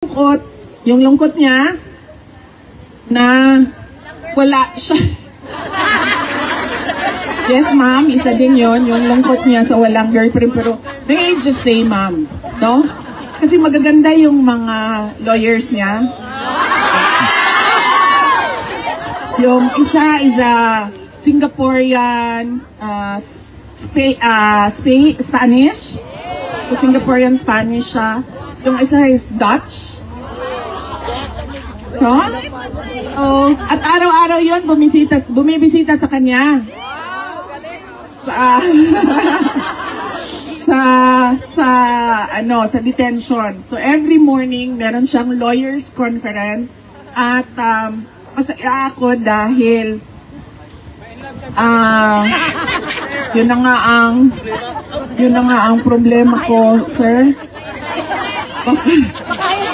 Lungkot, yung lungkot niya na wala siya. Yes, ma'am, isa din yon yung lungkot niya sa walang girlfriend. Pero may I just say, ma'am, no? Kasi magaganda yung mga lawyers niya. Yung isa is a Singaporean Spanish. So, Singaporean Spanish siya. Yung isa is Dutch. No? Oh, at araw-araw yun, bumibisita sa kanya. Sa detention. So every morning, meron siyang lawyers conference at masaya ako dahil yun na nga ang problema ko, sir.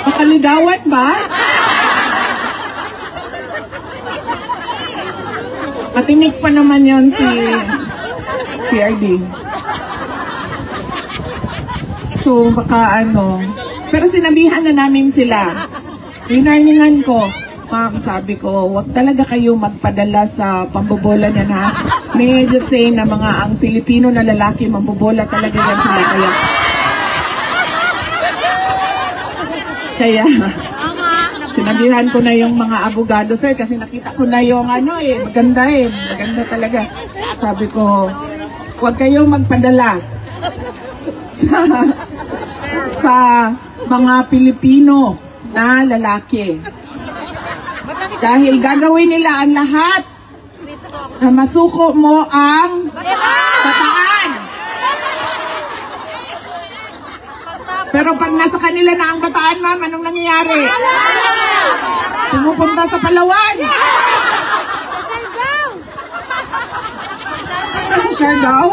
Makaligawan ba? Matinik pa naman yon si PRD. So, baka pero sinabihan na namin sila. Winarningan ko. Ma'am, sabi ko, wag talaga kayo magpadala sa pambobola niyan, ha? May I just say na ang Pilipino na lalaki, mambobola talaga yan sila. Kaya, sinabihan ko na yung mga abogado, sir, kasi nakita ko na yung maganda maganda talaga. Sabi ko, huwag kayong magpadala sa mga Pilipino na lalaki. Dahil gagawin nila ang lahat na masuko mo ang bataan. Pero pag nasa kanila na ang bataan, ma'am, anong nangyayari? Pumupunta sa Palawan. Sa Siargao?